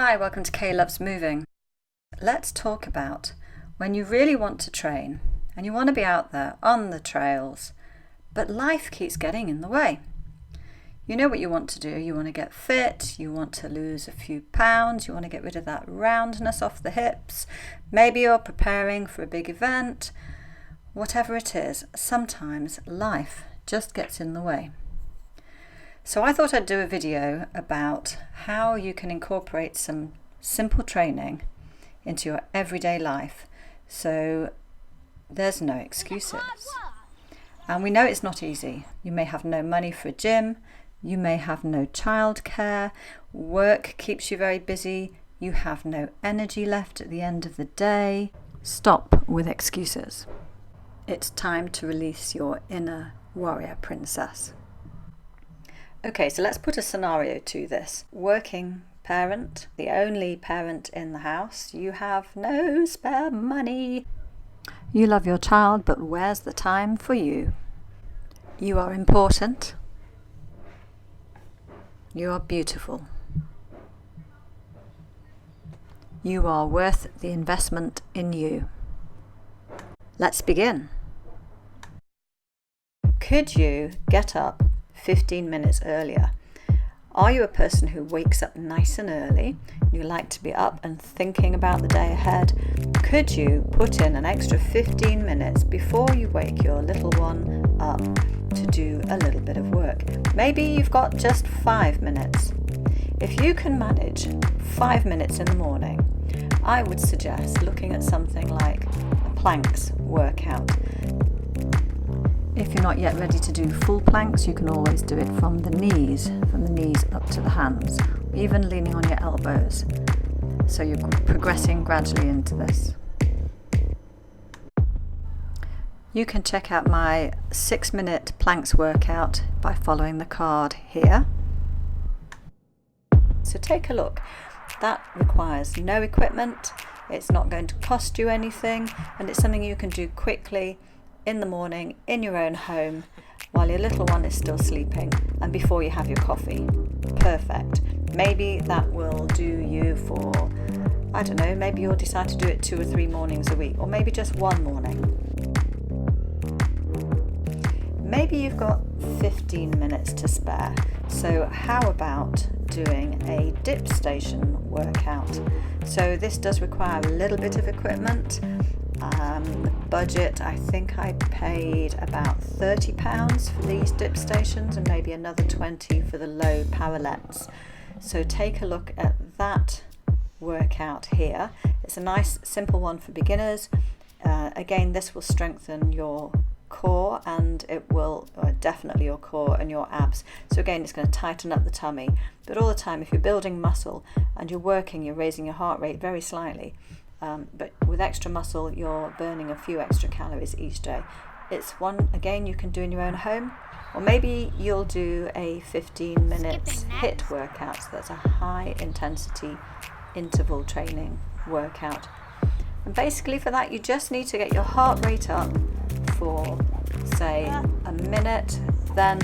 Hi, welcome to Kay Loves Moving. Let's talk about when you really want to train and you want to be out there on the trails, but life keeps getting in the way. You know what you want to do. You want to get fit, you want to lose a few pounds, you want to get rid of that roundness off the hips. Maybe you're preparing for a big event. Whatever it is, sometimes life just gets in the way. So I thought I'd do a video about how you can incorporate some simple training into your everyday life so there's no excuses. And we know it's not easy. You may have no money for a gym, you may have no childcare, work keeps you very busy, you have no energy left at the end of the day. Stop with excuses. It's time to release your inner warrior princess. Okay, so let's put a scenario to this. Working parent, the only parent in the house, you have no spare money. You love your child, but where's the time for you? You are important. You are beautiful. You are worth the investment in you. Let's begin. Could you get up 15 minutes earlier? Are you a person who wakes up nice and early? You like to be up and thinking about the day ahead? Could you put in an extra 15 minutes before you wake your little one up to do a little bit of work? Maybe you've got just 5 minutes. If you can manage 5 minutes in the morning, I would suggest looking at something like a planks workout. If you're not yet ready to do full planks, you can always do it from the knees up to the hands, even leaning on your elbows. So you're progressing gradually into this. You can check out my 6-minute planks workout by following the card here. So take a look. That requires no equipment, it's not going to cost you anything, and it's something you can do quickly in the morning in your own home while your little one is still sleeping and before you have your coffee. Perfect. Maybe that will do you for, I don't know, maybe you'll decide to do it 2 or 3 mornings a week, or maybe just one morning. Maybe you've got 15 minutes to spare. So how about doing a dip station workout? So this does require a little bit of equipment. The budget, I think I paid about £30 for these dip stations and maybe another 20 for the low parallettes. So take a look at that workout here. It's a nice simple one for beginners. Again, this will strengthen your core, and it will definitely your core and your abs. So again, it's going to tighten up the tummy, but all the time if you're building muscle and you're working, you're raising your heart rate very slightly. But with extra muscle, you're burning a few extra calories each day. It's one, again, you can do in your own home, or maybe you'll do a 15 minutes HIIT workout. So that's a high intensity interval training workout. And basically for that, you just need to get your heart rate up for, say, a minute, then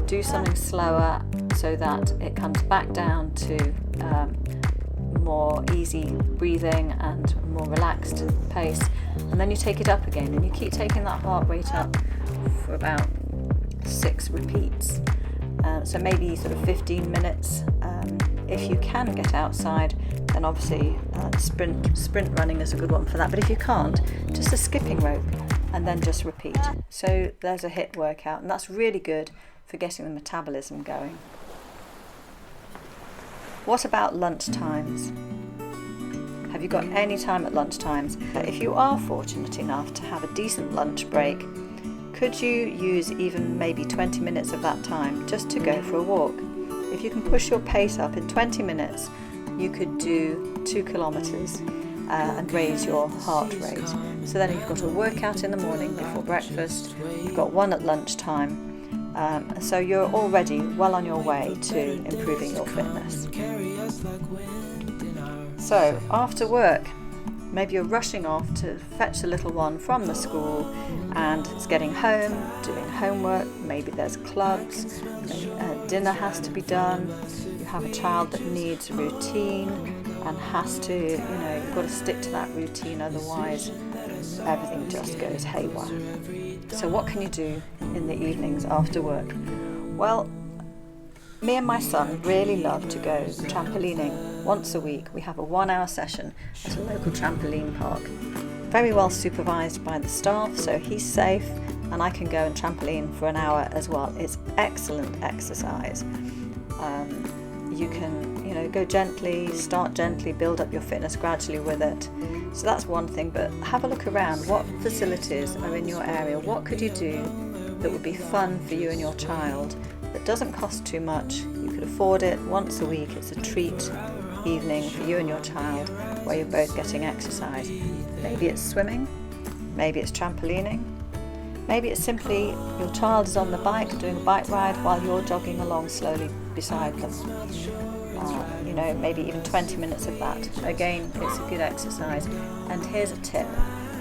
do something slower so that it comes back down to more easy breathing and more relaxed pace, and then you take it up again and you keep taking that heart rate up for about 6 repeats. So maybe sort of 15 minutes. If you can get outside, then obviously sprint running is a good one for that, but if you can't, just a skipping rope and then just repeat. So there's a HIIT workout, and that's really good for getting the metabolism going. What about lunch times? Have you got any time at lunch times? If you are fortunate enough to have a decent lunch break, could you use even maybe 20 minutes of that time just to go for a walk? If you can push your pace up in 20 minutes, you could do 2 kilometers and raise your heart rate. So then you've got a workout in the morning before breakfast, you've got one at lunchtime. So you're already well on your way to improving your fitness. So after work, maybe you're rushing off to fetch the little one from the school and it's getting home, doing homework, maybe there's clubs, maybe dinner has to be done, you have a child that needs routine and has to, you've got to stick to that routine, otherwise everything just goes haywire. So what can you do in the evenings after work? Well, me and my son really love to go trampolining. Once a week we have a 1-hour session at a local trampoline park. Very well supervised by the staff, so he's safe and I can go and trampoline for an hour as well. It's excellent exercise. You can, go gently, start gently, build up your fitness gradually with it. So that's one thing, but have a look around. What facilities are in your area? What could you do that would be fun for you and your child, that doesn't cost too much? You could afford it once a week. It's a treat evening for you and your child where you're both getting exercise. Maybe it's swimming, maybe it's trampolining, maybe it's simply your child is on the bike doing a bike ride while you're jogging along slowly beside them. Maybe even 20 minutes of that. Again, it's a good exercise. And here's a tip: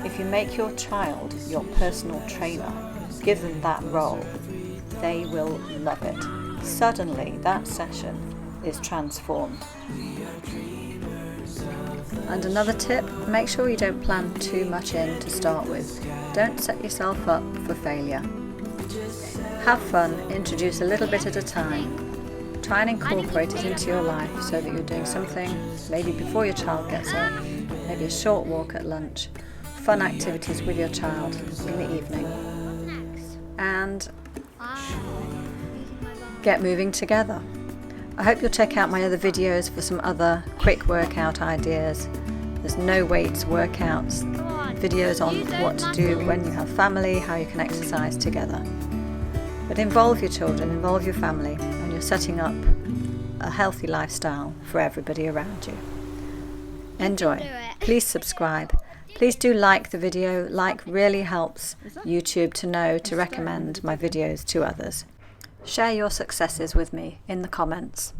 if you make your child your personal trainer, give them that role, they will love it. Suddenly that session is transformed. And another tip, make sure you don't plan too much in to start with. Don't set yourself up for failure. Have fun, introduce a little bit at a time. Try and incorporate it into your life so that you're doing something maybe before your child gets up, maybe a short walk at lunch, fun activities with your child in the evening. And get moving together. I hope you'll check out my other videos for some other quick workout ideas. There's no weights workouts, videos on what to do when you have family, how you can exercise together. But involve your children, involve your family, and you're setting up a healthy lifestyle for everybody around you. Enjoy. Please subscribe. Please do like the video. Like really helps YouTube to know to recommend my videos to others. Share your successes with me in the comments.